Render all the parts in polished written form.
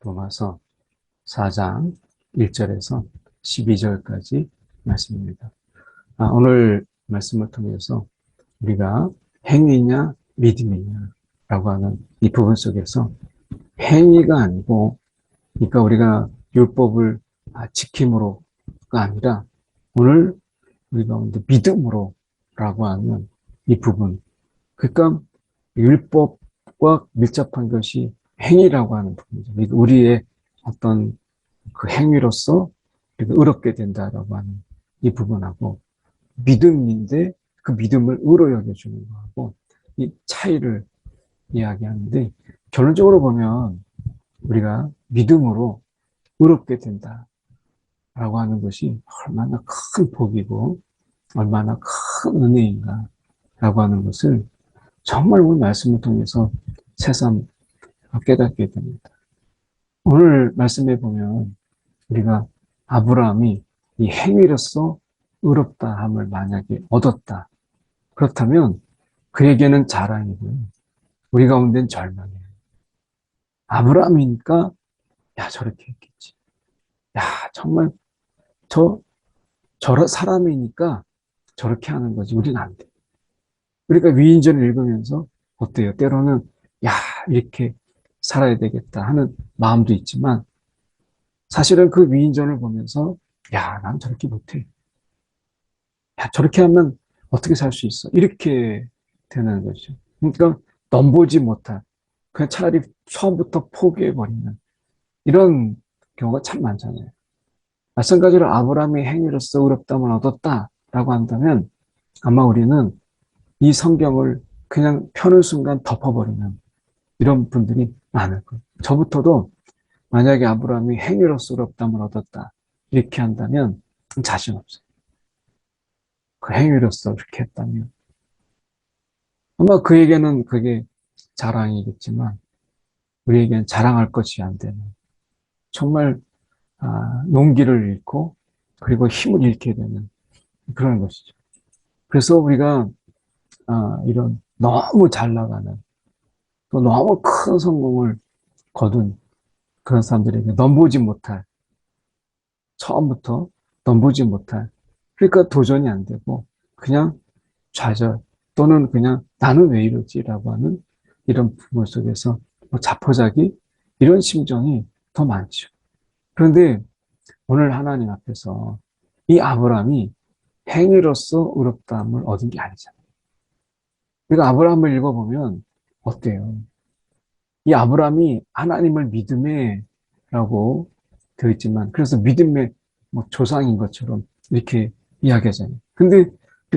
로마서 4장 1절에서 12절까지 말씀입니다. 오늘 말씀을 통해서 우리가 행위냐 믿음이냐 라고 하는 이 부분 속에서 행위가 아니고, 그러니까 우리가 율법을 지킴으로가 아니라 오늘 우리 가운데 믿음으로 라고 하는 이 부분, 그러니까 율법과 밀접한 것이 행위라고 하는 부분이죠. 그러니까 우리의 어떤 그 행위로서 의롭게 된다라고 하는 이 부분하고, 믿음인데 그 믿음을 의로 여겨주는 거하고 이 차이를 이야기하는데, 결론적으로 보면 우리가 믿음으로 의롭게 된다라고 하는 것이 얼마나 큰 복이고 얼마나 큰 은혜인가 라고 하는 것을 정말 오늘 말씀을 통해서 새삼 깨닫게 됩니다. 오늘 말씀에 보면 우리가 아브라함이 이 행위로서 의롭다함을 만약에 얻었다, 그렇다면 그에게는 자랑이고요, 우리 가운데는 절망이에요. 아브라함이니까 야 저렇게 했겠지, 야 정말 저런 사람이니까 저렇게 하는 거지, 우리는 안 돼. 그러니까 위인전을 읽으면서 어때요? 때로는 야 이렇게 살아야 되겠다 하는 마음도 있지만, 사실은 그 위인전을 보면서 야 난 저렇게 못해, 야 저렇게 하면 어떻게 살 수 있어, 이렇게 되는 거죠. 그러니까 넘보지 못할, 그냥 차라리 처음부터 포기해버리는 이런 경우가 참 많잖아요. 마찬가지로 아브라함의 행위로서 의롭다함을 얻었다라고 한다면 아마 우리는 이 성경을 그냥 펴는 순간 덮어버리는 이런 분들이 많을 거예요. 저부터도 만약에 아브라함이 행위로서 의롭다함을 얻었다 이렇게 한다면 자신 없어요. 그 행위로서 그렇게 했다면 아마 그에게는 그게 자랑이겠지만 우리에게는 자랑할 것이 안 되는, 정말 용기를 잃고 그리고 힘을 잃게 되는 그런 것이죠. 그래서 우리가 이런 너무 잘 나가는, 또 너무 큰 성공을 거둔 그런 사람들에게 넘보지 못할, 처음부터 넘보지 못할, 그러니까 도전이 안 되고 그냥 좌절 또는 그냥 나는 왜 이러지라고 하는 이런 부분 속에서 자포자기, 이런 심정이 더 많죠. 그런데 오늘 하나님 앞에서 이 아브라함이 행위로서 의롭다함을 얻은 게 아니잖아요. 그러니까 아브라함을 읽어보면 어때요? 이 아브라함이 하나님을 믿음에 라고 되어 있지만, 그래서 믿음의 조상인 것처럼 이렇게 이야기하잖아요. 근데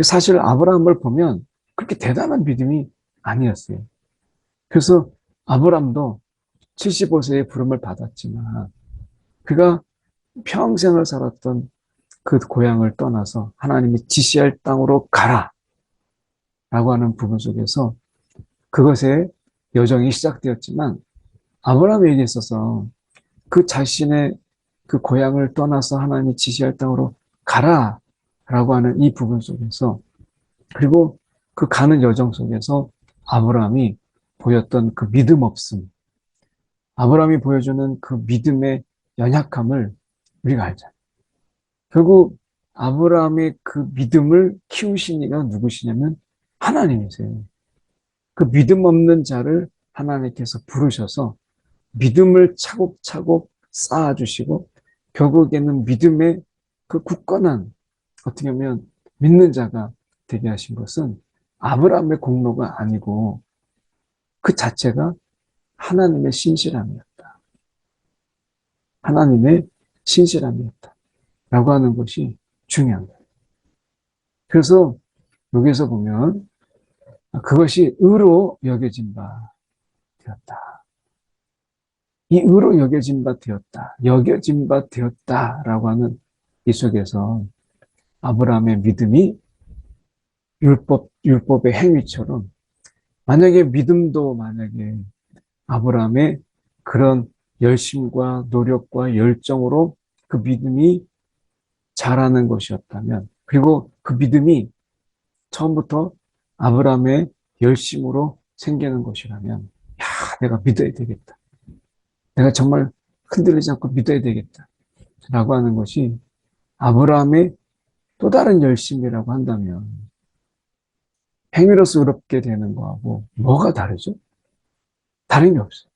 사실 아브라함을 보면 그렇게 대단한 믿음이 아니었어요. 그래서 아브라함도 75세의 부름을 받았지만 그가 평생을 살았던 그 고향을 떠나서 하나님이 지시할 땅으로 가라 라고 하는 부분 속에서 그것의 여정이 시작되었지만, 아브라함에게 있어서 그 자신의 그 고향을 떠나서 하나님이 지시할 땅으로 가라 라고 하는 이 부분 속에서, 그리고 그 가는 여정 속에서 아브라함이 보였던 그 믿음 없음, 아브라함이 보여주는 그 믿음의 연약함을 우리가 알잖아요. 결국 아브라함의 그 믿음을 키우신 이가 누구시냐면 하나님이세요. 그 믿음 없는 자를 하나님께서 부르셔서 믿음을 차곡차곡 쌓아주시고, 결국에는 믿음의 그 굳건한, 어떻게 보면 믿는 자가 되게 하신 것은 아브라함의 공로가 아니고 그 자체가 하나님의 신실함이었다. 하나님의 신실함이었다. 라고 하는 것이 중요한 거예요. 그래서 여기서 보면 그것이 의로 여겨진 바 되었다. 이 의로 여겨진 바 되었다라고 하는 이 속에서 아브라함의 믿음이 율법의 행위처럼, 만약에 아브라함의 그런 열심과 노력과 열정으로 그 믿음이 자라는 것이었다면, 그리고 그 믿음이 처음부터 아브라함의 열심으로 생기는 것이라면, 야, 내가 믿어야 되겠다. 내가 정말 흔들리지 않고 믿어야 되겠다. 라고 하는 것이 아브라함의 또 다른 열심이라고 한다면 행위로서 의롭게 되는 거하고 뭐가 다르죠? 다름이 없어요.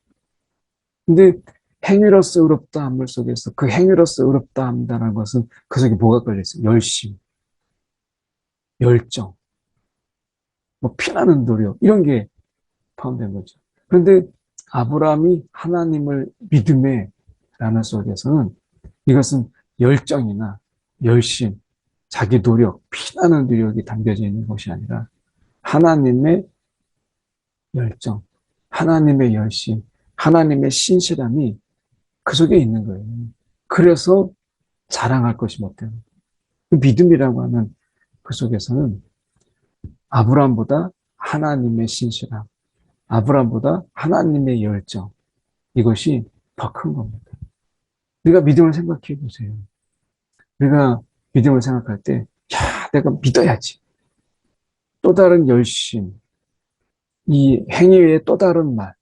근데 행위로서 의롭다 함을 속에서 그 행위로서 의롭다 함이라는 것은 그 속에 뭐가 걸려있어요? 열심, 열정, 뭐 피나는 노력 이런 게 포함된 거죠. 그런데 아브라함이 하나님을 믿음의 라는 속에서는 이것은 열정이나 열심, 자기 노력, 피나는 노력이 담겨져 있는 것이 아니라 하나님의 열정, 하나님의 열심, 하나님의 신실함이 그 속에 있는 거예요. 그래서 자랑할 것이 못돼요. 그 믿음이라고 하는 그 속에서는 아브라함보다 하나님의 신실함, 아브라함보다 하나님의 열정, 이것이 더 큰 겁니다. 우리가 믿음을 생각해 보세요. 우리가 믿음을 생각할 때, 야, 내가 믿어야지. 또 다른 열심, 이 행위 외에 또 다른 말,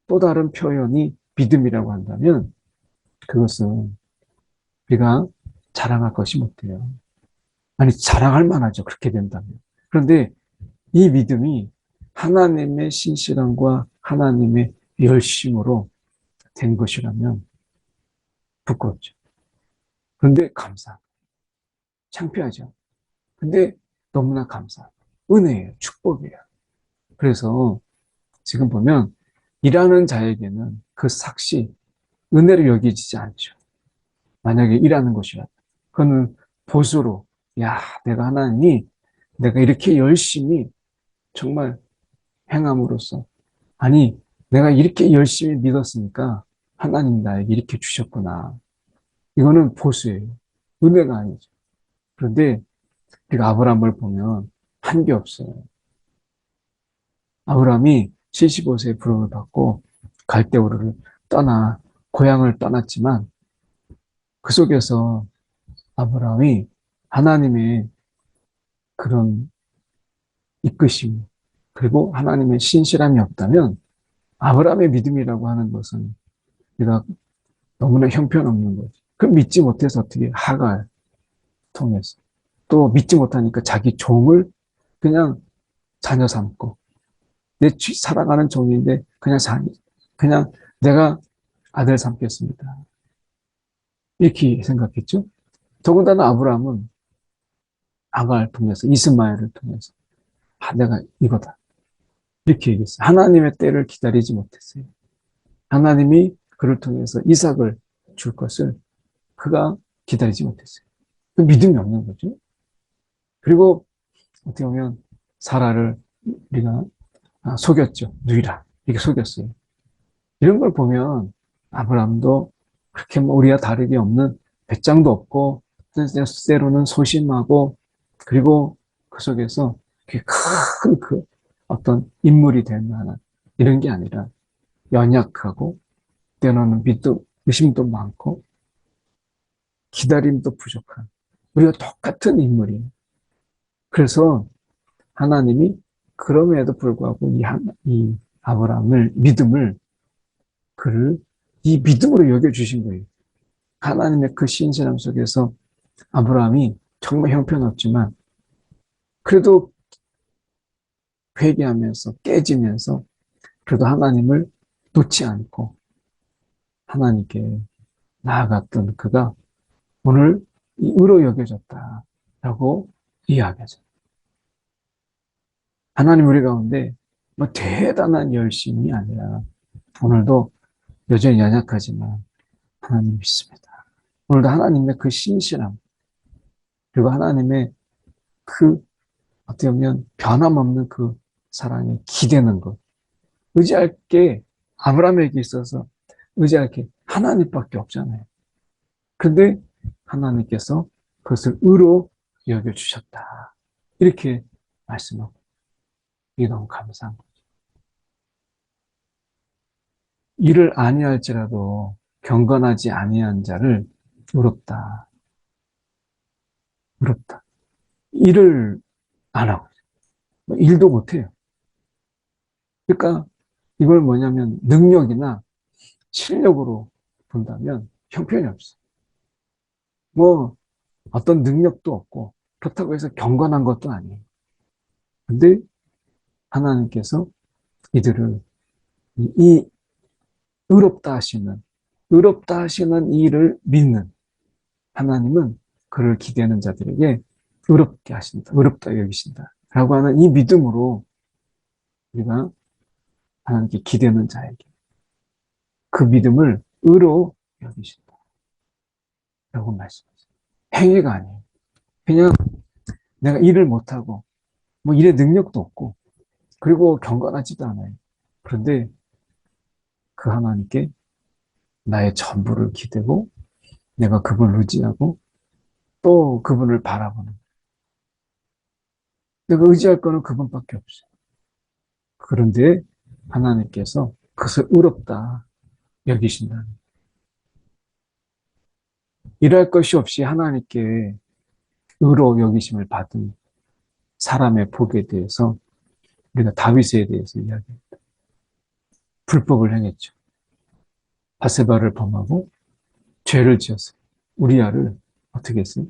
또 다른 표현이 믿음이라고 한다면 그것은 우리가 자랑할 것이 못돼요. 아니, 자랑할 만하죠. 그렇게 된다면. 그런데 이 믿음이 하나님의 신실함과 하나님의 열심으로 된 것이라면 부끄럽죠. 그런데 감사. 창피하죠. 근데 너무나 감사. 은혜예요. 축복이에요. 그래서 지금 보면 일하는 자에게는 그 삭시, 은혜로 여기지지 않죠. 만약에 일하는 것이라. 그거는 보수로, 야, 내가 하나님이 내가 이렇게 열심히 정말 행함으로써, 아니, 내가 이렇게 열심히 믿었으니까 하나님 나에게 이렇게 주셨구나. 이거는 보수예요. 은혜가 아니죠. 그런데 우리가 아브라함을 보면 한 게 없어요. 아브라함이 75세에 부름을 받고 갈대우르를 떠나 고향을 떠났지만 그 속에서 아브라함이 하나님의 그런 이끄심 그리고 하나님의 신실함이 없다면 아브라함의 믿음이라고 하는 것은 우리가 너무나 형편없는 거지. 그 믿지 못해서 어떻게 하갈 통해서 또 믿지 못하니까 자기 종을 그냥 자녀 삼고 내 사랑하는 종인데 그냥 내가 아들 삼겠습니다. 이렇게 생각했죠. 더군다나 아브라함은 아가를 통해서 이스마엘을 통해서 내가 이거다. 이렇게 얘기했어요. 하나님의 때를 기다리지 못했어요. 하나님이 그를 통해서 이삭을 줄 것을 그가 기다리지 못했어요. 그 믿음이 없는 거죠. 그리고 어떻게 보면 사라를 우리가 속였죠. 누이라. 이렇게 속였어요. 이런 걸 보면 아브라함도 그렇게 뭐 우리와 다르게 없는 배짱도 없고 때로는 소심하고 그리고 그 속에서 큰 그 어떤 인물이 될 만한 이런 게 아니라 연약하고 때로는 믿도 의심도 많고 기다림도 부족한 우리가 똑같은 인물이에요. 그래서 하나님이 그럼에도 불구하고 이 아브라함을 믿음을 그를 이 믿음으로 여겨주신 거예요. 하나님의 그 신실함 속에서 아브라함이 정말 형편없지만 그래도 회개하면서 깨지면서 그래도 하나님을 놓지 않고 하나님께 나아갔던 그가 오늘 의로 여겨졌다라고 이야기하죠. 하나님 우리 가운데 뭐 대단한 열심이 아니라 오늘도 여전히 연약하지만 하나님 믿습니다. 오늘도 하나님의 그 신실함 그리고 하나님의 그 어떻게 보면 변함없는 그 사랑에 기대는 것 의지할 게 아브라함에게 있어서 의지할 게 하나님밖에 없잖아요. 근데 하나님께서 그것을 의로 여겨주셨다. 이렇게 말씀하고 이게 너무 감사한 거죠. 이를 아니할지라도 경건하지 아니한 자를 의롭다. 의롭다. 일을 안 하고 일도 못해요. 그러니까 이걸 뭐냐면 능력이나 실력으로 본다면 형편이 없어. 뭐 어떤 능력도 없고 그렇다고 해서 경건한 것도 아니에요. 근데 하나님께서 이들을 이 의롭다 하시는 이를 믿는 하나님은 그를 기대하는 자들에게 의롭게 하신다. 의롭다 여기신다. 라고 하는 이 믿음으로 우리가 하나님께 기대는 자에게 그 믿음을 의로 여기신다. 라고 말씀하세요. 행위가 아니에요. 그냥 내가 일을 못하고 뭐 일의 능력도 없고 그리고 경건하지도 않아요. 그런데 그 하나님께 나의 전부를 기대고 내가 그분을 의지하고 또 그분을 바라보는 내가 의지할 거는 그분밖에 없어요. 그런데 하나님께서 그것을 의롭다 여기신다는 일할 것이 없이 하나님께 의로 여기심을 받은 사람의 복에 대해서 우리가 다윗에 대해서 이야기합니다. 불법을 행했죠. 바세바를 범하고 죄를 지었어요. 우리아를 어떻게 했어요?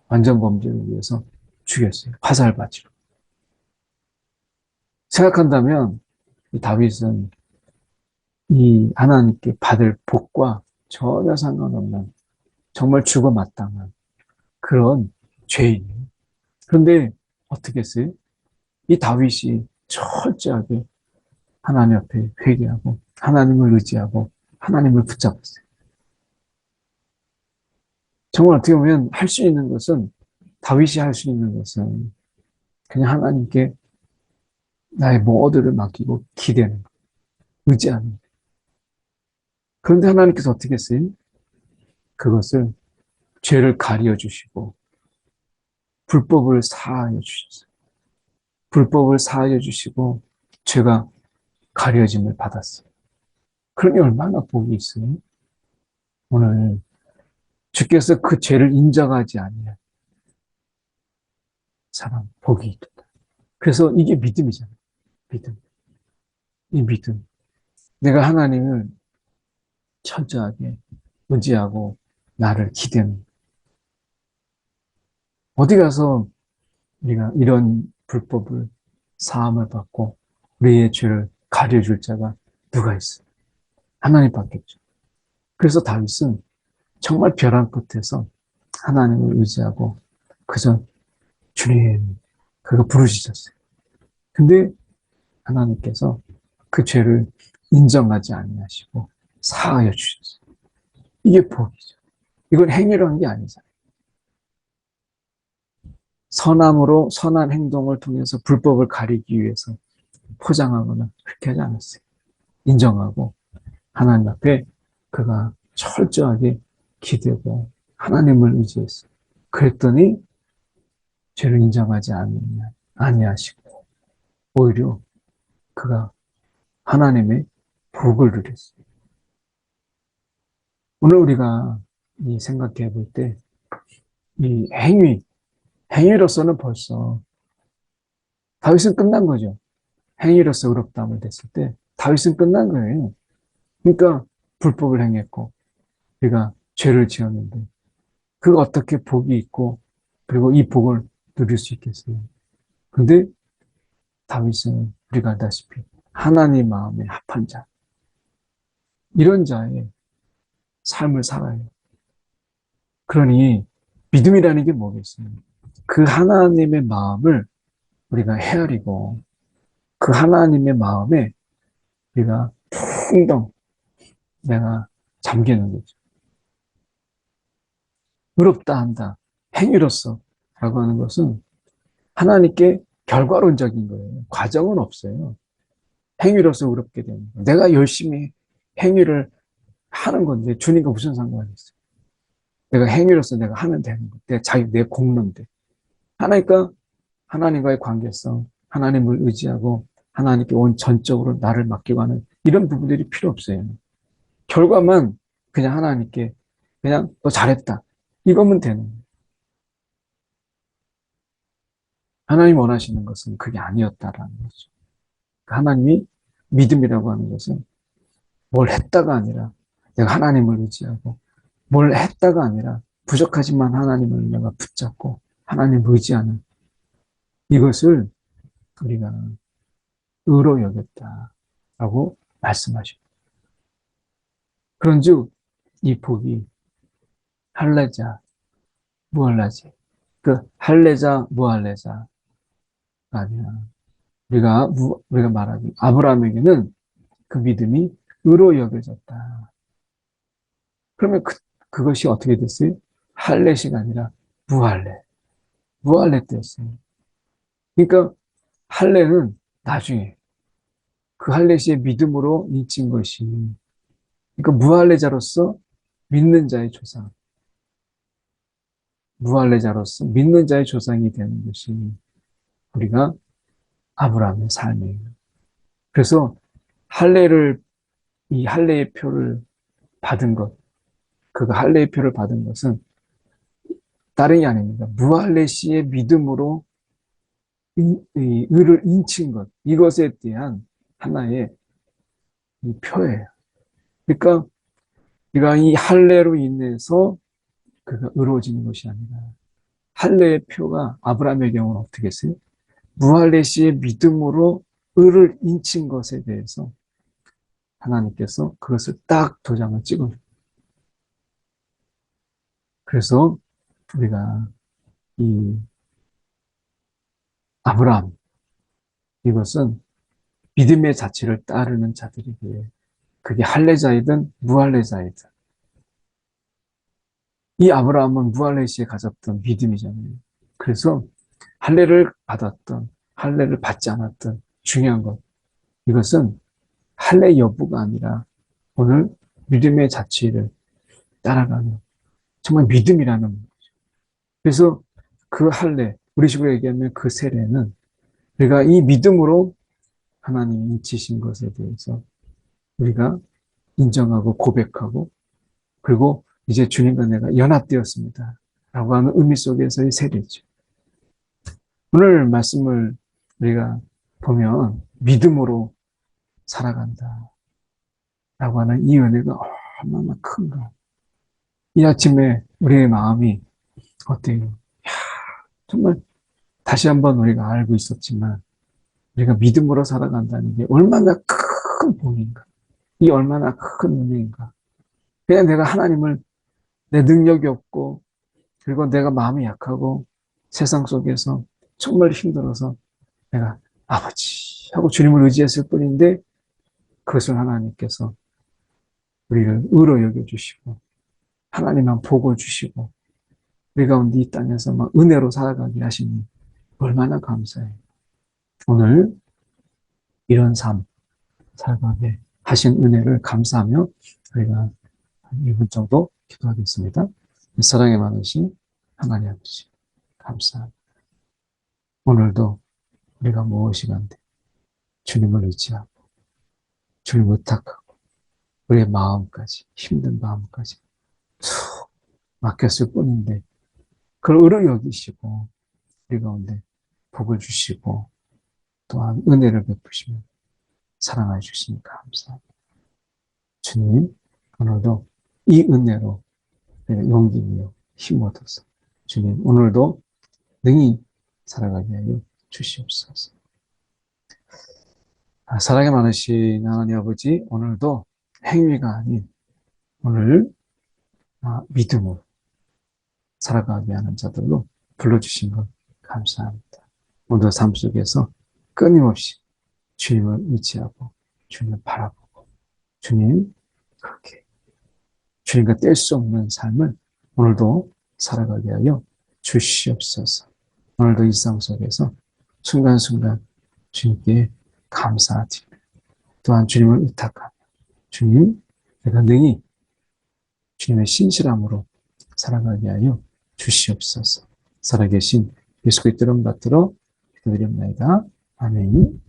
완전 범죄를 위해서 죽였어요. 화살바지로. 생각한다면 다윗은 이 하나님께 받을 복과 전혀 상관없는 정말 죽어 마땅한 그런 죄인이에요. 그런데 어떻게 했어요? 이 다윗이 철저하게 하나님 앞에 회개하고 하나님을 의지하고 하나님을 붙잡았어요. 정말 어떻게 보면 할 수 있는 것은 다윗이 할 수 있는 것은 그냥 하나님께 나의 모두를 맡기고 기대는 것, 의지하는 것. 그런데 하나님께서 어떻게 했어요? 그것을 죄를 가려 주시고 불법을 사하여 주셨어요. 불법을 사하여 주시고 죄가 가려짐을 받았어요. 그러니 얼마나 복이 있어요? 오늘 주께서 그 죄를 인정하지 아니한 사람 복이 있다. 그래서 이게 믿음이잖아요. 믿음. 이 믿음. 내가 하나님을 철저하게 의지하고 나를 기대는. 어디 가서 우리가 이런 불법을 사함을 받고 우리의 죄를 가려줄 자가 누가 있어요? 하나님밖에 없죠. 그래서 다윗은 정말 벼랑 끝에서 하나님을 의지하고 그저 주님 그거 부르짖었어요. 근데 하나님께서 그 죄를 인정하지 아니하시고 사하여 주셨어요. 이게 복이죠. 이건 행위라는 게 아니잖아요. 선함으로 선한 행동을 통해서 불법을 가리기 위해서 포장하거나 그렇게 하지 않았어요. 인정하고 하나님 앞에 그가 철저하게 기대고 하나님을 의지했어요. 그랬더니 죄를 인정하지 아니하시고 오히려 그가 하나님의 복을 누렸어요. 오늘 우리가 이 생각해 볼 때 이 행위로서는 벌써 다윗은 끝난 거죠. 행위로서 의롭다함을 됐을 때 다윗은 끝난 거예요. 그러니까 불법을 행했고 우리가 죄를 지었는데 그가 어떻게 복이 있고 그리고 이 복을 누릴 수 있겠어요. 근데 다윗은 우리가 알다시피 하나님 마음에 합한 자 이런 자의 삶을 살아요. 그러니 믿음이라는 게 뭐겠어요? 그 하나님의 마음을 우리가 헤아리고 그 하나님의 마음에 우리가 풍덩 내가 잠기는 거죠. 의롭다 한다. 행위로서 라고 하는 것은 하나님께 결과론적인 거예요. 과정은 없어요. 행위로서 의롭게 되는 거예요. 내가 열심히 행위를 하는 건데 주님과 무슨 상관이 있어요? 내가 행위로서 내가 하면 되는 거. 내 공로인데. 하나님과 하나님과의 관계성, 하나님을 의지하고 하나님께 온 전적으로 나를 맡기고 하는 이런 부분들이 필요 없어요. 결과만 그냥 하나님께 그냥 너 잘했다. 이거면 되는 거예요. 하나님 원하시는 것은 그게 아니었다라는 거죠. 하나님이 믿음이라고 하는 것은 뭘 했다가 아니라 내가 하나님을 의지하고 뭘 했다가 아니라 부족하지만 하나님을 내가 붙잡고 하나님을 의지하는 이것을 우리가 의로 여겼다라고 말씀하십니다. 그런즉 이 복이 할례자, 무할례자, 그 할례자, 무할례자가 아니라 우리가 말하기 아브라함에게는 그 믿음이 의로 여겨졌다. 그러면 그것이 어떻게 됐어요? 할례가 아니라 무할례 때였어요. 그러니까 할례는 나중에 그 할례시의 믿음으로 인친 것이, 그러니까 무할례자로서 믿는 자의 조상, 무할례자로서 믿는 자의 조상이 되는 것이 우리가 아브라함의 삶이에요. 그래서 이 할례의 표를 받은 것, 그 할례의 표를 받은 것은 다른 게 아닙니다. 무할례시의 믿음으로 의를 인친 것, 이것에 대한 하나의 표예요. 그러니까 우리가 이 할례로 인해서 그가 의로워지는 것이 아니라 할례의 표가 아브라함의 경우는 어떻게 했어요? 무할례시의 믿음으로 의를 인친 것에 대해서 하나님께서 그것을 딱 도장을 찍어요. 그래서 우리가 이 아브라함, 이것은 믿음의 자체를 따르는 자들이기에 그게 할례자이든 무할례자이든 이 아브라함은 무할례시에 가졌던 믿음이잖아요. 그래서 할례를 받았던 할례를 받지 않았던 중요한 것, 이것은 할례 여부가 아니라 오늘 믿음의 자체를 따라가는 정말 믿음이라는 거죠. 그래서 그 할례, 우리 식으로 얘기하면 그 세례는 우리가 이 믿음으로 하나님이 인치신 것에 대해서 우리가 인정하고 고백하고, 그리고 이제 주님과 내가 연합되었습니다 라고 하는 의미 속에서의 세례죠. 오늘 말씀을 우리가 보면 믿음으로 살아간다 라고 하는 이 은혜가 얼마나 큰가. 이 아침에 우리의 마음이 어때요? 야, 정말 다시 한번 우리가 알고 있었지만 우리가 믿음으로 살아간다는 게 얼마나 큰 복인가. 이 얼마나 큰 은혜인가. 그냥 내가 하나님을, 내 능력이 없고 그리고 내가 마음이 약하고 세상 속에서 정말 힘들어서 내가 아버지 하고 주님을 의지했을 뿐인데 그것을 하나님께서 우리를 의로 여겨주시고 하나님만 복을 주시고 우리 가운데 이 땅에서 막 은혜로 살아가게 하시니 얼마나 감사해요. 오늘 이런 삶 살아가게 하신 은혜를 감사하며 우리가 한 1분 정도 기도하겠습니다. 사랑에 많으신 하나님 아버지 감사합니다. 오늘도 우리가 무엇이간데 주님을 의지하고 주님을 의탁하고 우리의 마음까지, 힘든 마음까지 툭 맡겼을 뿐인데 그걸 의로 여기시고 우리 가운데 복을 주시고 또한 은혜를 베푸시며 사랑해 주시니 감사합니다. 주님, 오늘도 이 은혜로 용기 내어 힘 얻어서 주님 오늘도 능히 살아가게 하여 주시옵소서. 사랑이 많으신 하나님 아버지, 오늘도 행위가 아닌 오늘 믿음으로 살아가게 하는 자들로 불러주신 것 감사합니다. 오늘 삶 속에서 끊임없이 주님을 의지하고 주님을 바라보고 주님 그렇게 주님과 뗄 수 없는 삶을 오늘도 살아가게 하여 주시옵소서. 오늘도 일상 속에서 순간순간 주님께 감사드리며 또한 주님을 의탁하며 주님 내가 능히 주님의 신실함으로 살아가게 하여 주시옵소서. 살아계신 예수 그리스도 이름 받들어 기도드립니다. 아멘.